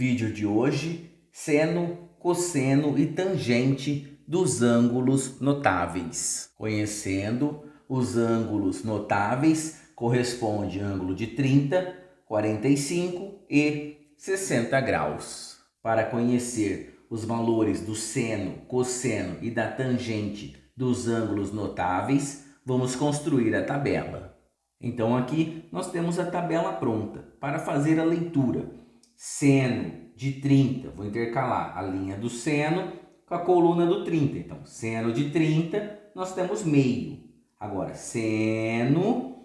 Vídeo de hoje: seno, cosseno e tangente dos ângulos notáveis. Conhecendo os ângulos notáveis, corresponde ângulo de 30, 45 e 60 graus. Para conhecer os valores do seno, cosseno e da tangente dos ângulos notáveis, vamos construir a tabela. Então aqui nós temos a tabela pronta para fazer a leitura. Seno de 30, vou intercalar a linha do seno com a coluna do 30. Então, seno de 30, nós temos meio. Agora, seno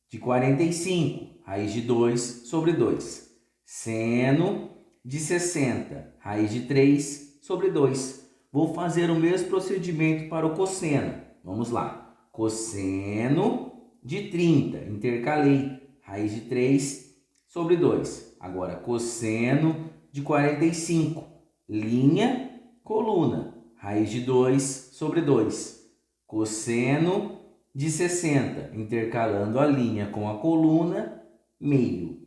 de 45, raiz de 2 sobre 2. Seno de 60, raiz de 3 sobre 2. Vou fazer o mesmo procedimento para o cosseno. Vamos lá. Cosseno de 30, intercalei, raiz de 3 sobre 2. Agora, cosseno de 45, linha, coluna, raiz de 2 sobre 2. Cosseno de 60, intercalando a linha com a coluna, meio.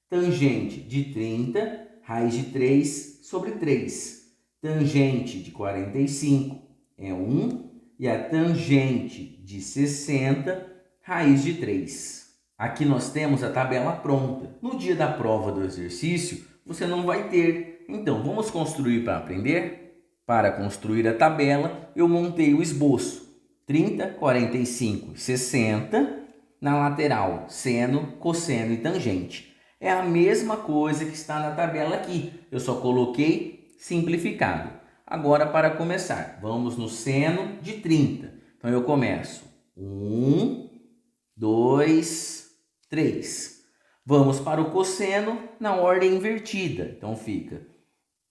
Tangente de 30, raiz de 3 sobre 3. Tangente de 45 é 1 e a tangente de 60, raiz de 3. Aqui nós temos a tabela pronta. No dia da prova do exercício, você não vai ter. Então, vamos construir para aprender? Para construir a tabela, eu montei o esboço. 30, 45 e 60. Na lateral, seno, cosseno e tangente. É a mesma coisa que está na tabela aqui. Eu só coloquei simplificado. Agora, para começar, vamos no seno de 30. Então, eu começo. 1, 2, 3. Vamos para o cosseno na ordem invertida. Então fica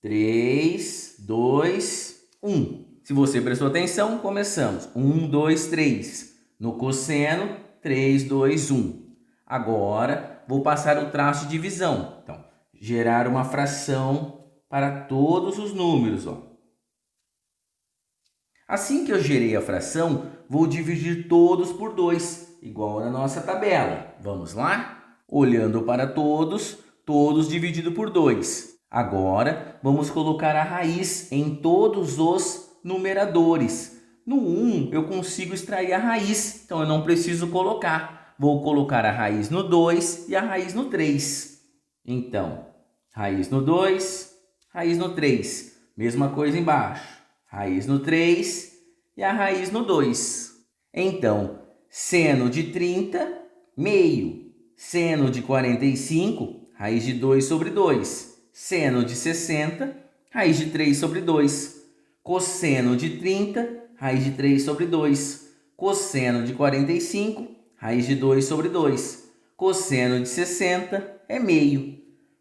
3, 2, 1. Se você prestou atenção, começamos. 1, 2, 3. No cosseno, 3, 2, 1. Agora, vou passar o traço de divisão. Então, gerar uma fração para todos os números. Assim que eu gerei a fração, vou dividir todos por 2, igual na nossa tabela. Vamos lá? Olhando para todos, todos dividido por 2. Agora, vamos colocar a raiz em todos os numeradores. No 1, eu consigo extrair a raiz, então eu não preciso colocar. Vou colocar a raiz no 2 e a raiz no 3. Então, raiz no 2, raiz no 3. Mesma coisa embaixo. Raiz no 3 e a raiz no 2. Então, seno de 30, meio. Seno de 45, raiz de 2 sobre 2. Seno de 60, raiz de 3 sobre 2. Cosseno de 30, raiz de 3 sobre 2. Cosseno de 45, raiz de 2 sobre 2. Cosseno de 60 é meio.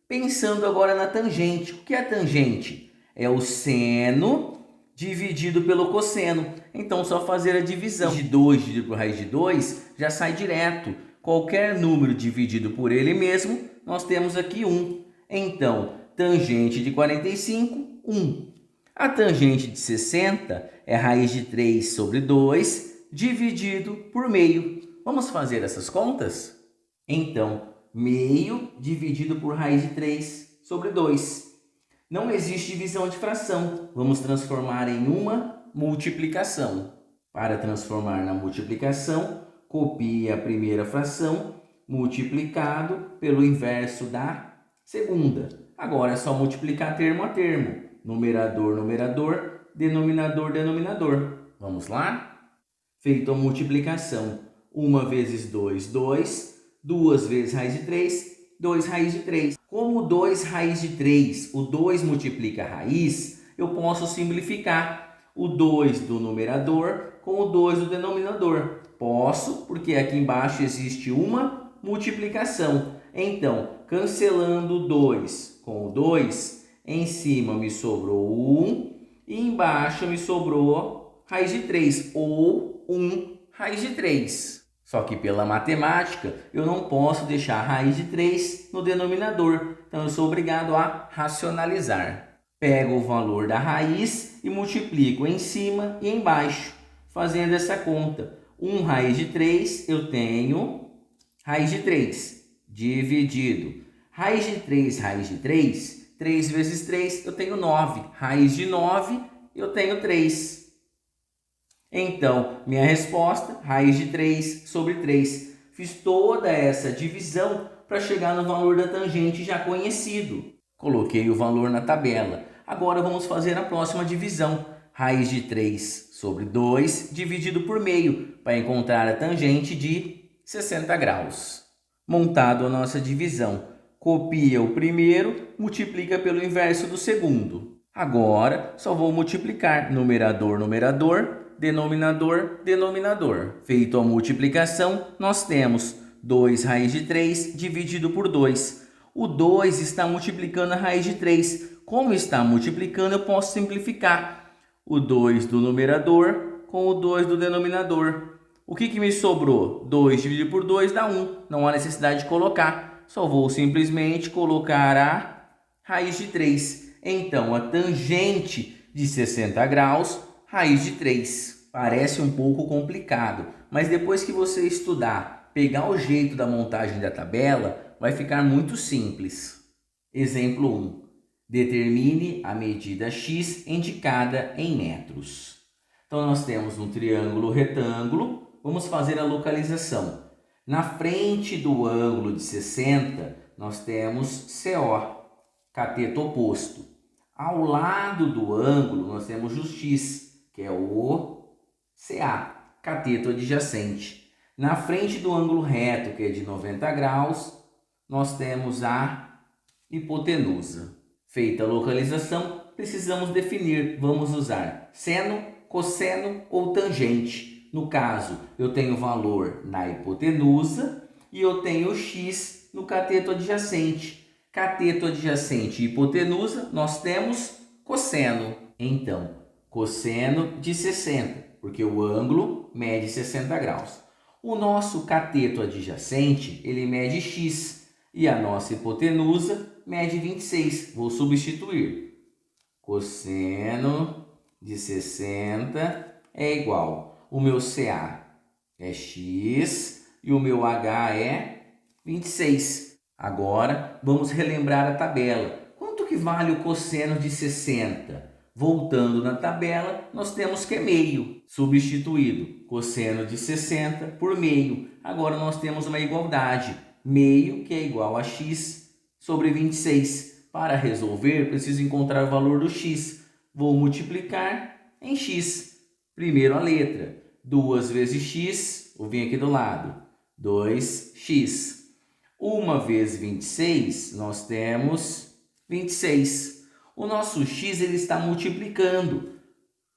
Pensando agora na tangente. O que é a tangente? É o seno dividido pelo cosseno. Então, só fazer a divisão. De 2 dividido por raiz de 2 já sai direto. Qualquer número dividido por ele mesmo, nós temos aqui 1. Então, tangente de 45, 1. A tangente de 60 é raiz de 3 sobre 2 dividido por meio. Vamos fazer essas contas? Então, meio dividido por raiz de 3 sobre 2. Não existe divisão de fração. Vamos transformar em uma multiplicação. Para transformar na multiplicação, copie a primeira fração multiplicado pelo inverso da segunda. Agora é só multiplicar termo a termo. Numerador, numerador, denominador, denominador. Vamos lá? Feito a multiplicação. 1 vezes 2, 2. 2 vezes raiz de 3, 2 raiz de 3. Como 2 raiz de 3, o 2 multiplica a raiz, eu posso simplificar o 2 do numerador com o 2 do denominador. Posso, porque aqui embaixo existe uma multiplicação. Então, cancelando o 2 com o 2, em cima me sobrou 1 e embaixo me sobrou raiz de 3, ou 1 raiz de 3. Só que pela matemática, eu não posso deixar a raiz de 3 no denominador. Então, eu sou obrigado a racionalizar. Pego o valor da raiz e multiplico em cima e embaixo, fazendo essa conta. 1 raiz de 3, eu tenho raiz de 3, dividido. Raiz de 3, 3 vezes 3, eu tenho 9. Raiz de 9, eu tenho 3. Então, minha resposta, raiz de 3 sobre 3. Fiz toda essa divisão para chegar no valor da tangente já conhecido. Coloquei o valor na tabela. Agora vamos fazer a próxima divisão. Raiz de 3 sobre 2 dividido por meio, para encontrar a tangente de 60 graus. Montado a nossa divisão, copia o primeiro, multiplica pelo inverso do segundo. Agora, só vou multiplicar numerador, numerador, denominador, denominador. Feito a multiplicação, nós temos 2 raiz de 3 dividido por 2. O 2 está multiplicando a raiz de 3. Como está multiplicando, eu posso simplificar o 2 do numerador com o 2 do denominador. O que me sobrou? 2 dividido por 2 dá 1. Não há necessidade de colocar. Só vou simplesmente colocar a raiz de 3. Então, a tangente de 60 graus, raiz de 3. Parece um pouco complicado, mas depois que você estudar, pegar o jeito da montagem da tabela, vai ficar muito simples. Exemplo 1. Determine a medida x indicada em metros. Então, nós temos um triângulo retângulo. Vamos fazer a localização. Na frente do ângulo de 60, nós temos CO, cateto oposto. Ao lado do ângulo, nós temos o x, que é o CA, cateto adjacente. Na frente do ângulo reto, que é de 90 graus, nós temos a hipotenusa. Feita a localização, precisamos definir. Vamos usar seno, cosseno ou tangente. No caso, eu tenho valor na hipotenusa e eu tenho x no cateto adjacente. Cateto adjacente e hipotenusa, nós temos cosseno. Então, cosseno de 60, porque o ângulo mede 60 graus. O nosso cateto adjacente, ele mede x e a nossa hipotenusa mede 26. Vou substituir. Cosseno de 60 é igual. O meu CA é x e o meu H é 26. Agora, vamos relembrar a tabela. Quanto que vale o cosseno de 60? Voltando na tabela, nós temos que é meio. Substituído, cosseno de 60 por meio. Agora, nós temos uma igualdade. Meio, que é igual a x sobre 26. Para resolver, preciso encontrar o valor do x. Vou multiplicar em x. Primeiro a letra. 2 vezes x, vou vir aqui do lado. 2x. 1 vezes 26, nós temos 26. O nosso x ele está multiplicando.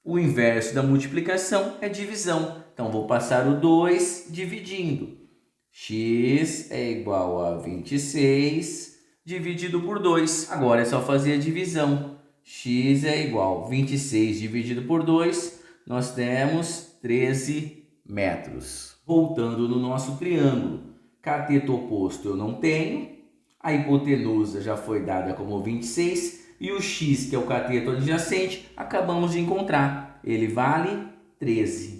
O inverso da multiplicação é divisão. Então, vou passar o 2 dividindo. X é igual a 26 dividido por 2. Agora é só fazer a divisão. X é igual a 26 dividido por 2. Nós temos 13 metros. Voltando no nosso triângulo. Cateto oposto eu não tenho. A hipotenusa já foi dada como 26. E o x, que é o cateto adjacente, acabamos de encontrar. Ele vale 13.